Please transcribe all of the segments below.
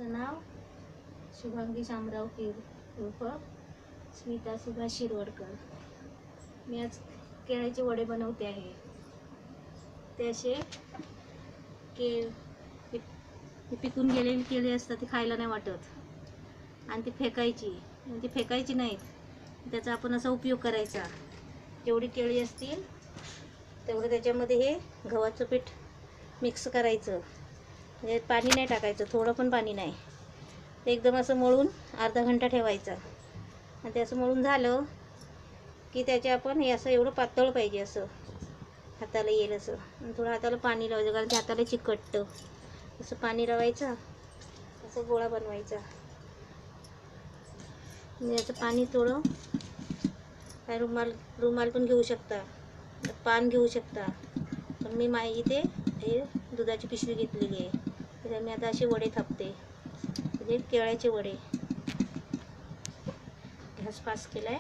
माझं नाव शुभांगी शामराव कीर उर्फ स्मिता सुभाष शिरवडकर. मी आज केळ्याचे वडे बनवते आहे. ते असे पिकून गेलेली केळी असतात, ती खायला नाही वाटत आणि ती फेकायची नाहीत. त्याचा आपण असा उपयोग करायचा. जेवढी केळी असतील तेवढं त्याच्यामध्ये हे गव्हाचं पीठ मिक्स करायचं. म्हणजे पाणी नाही टाकायचं, थोडं पण पाणी नाही. ते एकदम असं मळून अर्धा घंटा ठेवायचा. आणि ते असं मळून झालं की त्याचे आपण हे असं एवढं पातळ पाहिजे, असं हाताला येईल असं. आणि थोडं हाताला पाणी लावायचं, कारण ते हाताला चिकटतं. असं पाणी लावायचं, असं गोळा बनवायचा. याचं पाणी थोडं काय रुमाल पण घेऊ शकता, पान घेऊ शकता. पण मी इथे हे दुधाची पिशवी घेतलेली आहे. तर मी आता असे वडे थापते, म्हणजे केळ्याचे वडे. गॅस पास केलाय.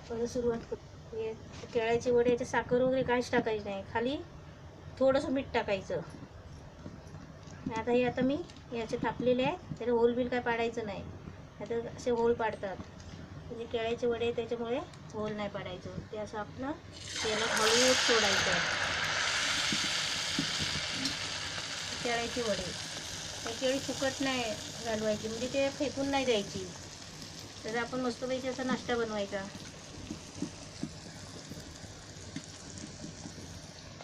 परत सुरुवात करतो. हे केळ्याचे वडे, याचे साखर वगैरे काहीच टाकायचं नाही, खाली थोडंसं मीठ टाकायचं. आता मी याचे थापलेले आहे, त्याला होल बिल काय पाडायचं नाही. आता असे होल पाडतात, म्हणजे केळ्याचे वडे त्याच्यामुळे होल नाही पाडायचं. ते असं आपलं तेलात हळूच सोडायचं. केळ्याचे वडे हे केळी फुकट नाही घालवायची, म्हणजे ते फेकून नाही द्यायची. त्याचा आपण मस्तपैकी असा नाश्ता बनवायचा.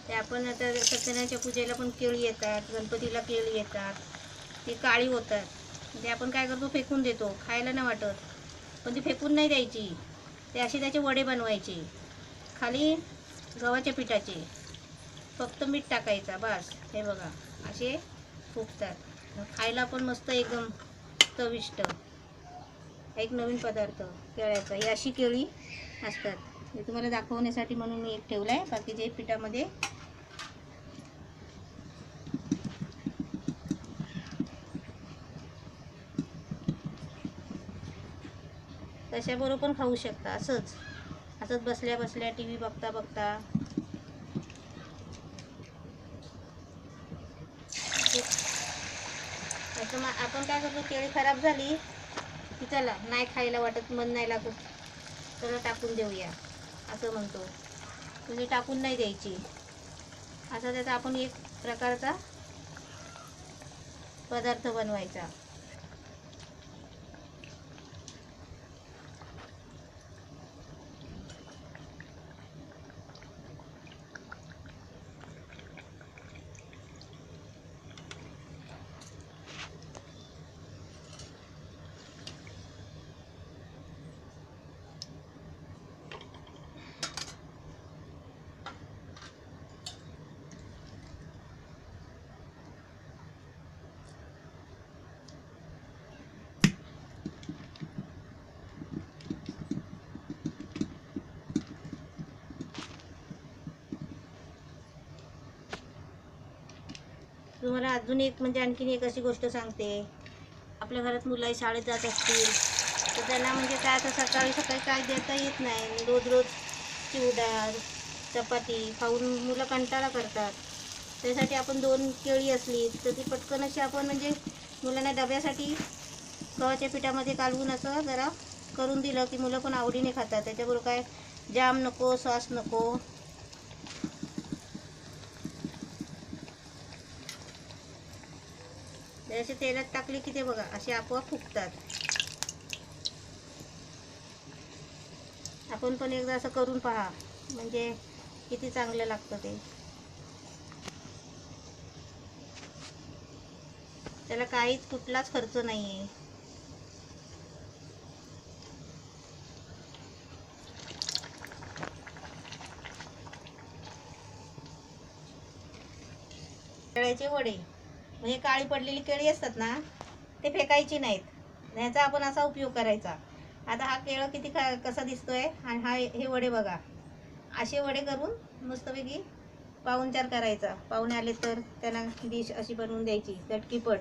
ते आपण आता सत्यनारायणच्या पूजेला पण केळी येतात, गणपतीला केळी येतात, ती काळी होतात. ते आपण काय करतो, फेकून देतो, खायला नाही वाटत. पण ती फेकून नाही द्यायची. ते असे त्याचे वडे बनवायचे, खाली गव्हाच्या पिठाचे, फक्त मीठ टाकायचा बस. हे बघा असे फुगतात, खायला पण मस्त एकदम चविष्ट. एक नवीन पदार्थ केळ्याचा. ही अशी केळी असतात. हे तुम्हाला दाखवण्यासाठी म्हणून मी एक ठेवलं आहे. बाकीचे पिठामध्ये कशाबरोबर पण खाऊ शकता. असंच बसल्या बसल्या टी व्ही बघता बघता. असं आपण काय करतो, केळी खराब झाली की चला नाही खायला वाटत, मन नाही लागत, चला टाकून देऊया असं म्हणतो. म्हणजे टाकून नाही द्यायची. असा त्याचा आपण एक प्रकारचा पदार्थ बनवायचा. तुम्हाला अजून एक म्हणजे आणखीन एक अशी गोष्ट सांगते. आपल्या घरात मुलं शाळेत जात असतील तर त्यांना म्हणजे काय आता सकाळी काय देता येत नाही. रोज चिवडा चपाती खाऊन मुलं कंटाळा करतात. त्यासाठी आपण 2 केळी असली तर ती पटकन अशी आपण म्हणजे मुलांना डब्यासाठी गव्हाच्या पिठामध्ये कालवून असं जरा करून दिलं की मुलं पण आवडीने खातात. त्याच्याबरोबर काय जाम नको, सॉस नको. असे तेलात टाकले की ते बघा असे आपोआप फुगतात. आपण पण एकदा असं करून पहा, म्हणजे किती चांगलं लागतं ते. त्याला काहीच कुठलाच खर्च नाही आहे. केळ्याचे वडे म्हणजे काळी पडलेली केळी असतात ना, ते फेकायची नाहीत. याचा आपण असा उपयोग करायचा. आता हा केळं किती कसा दिसतोय, आणि हे वडे बघा. असे वडे करून मस्तपैकी पाहुणचार करायचा. पाहुणे आले तर त्यांना डिश अशी बनवून द्यायची झटकीपट.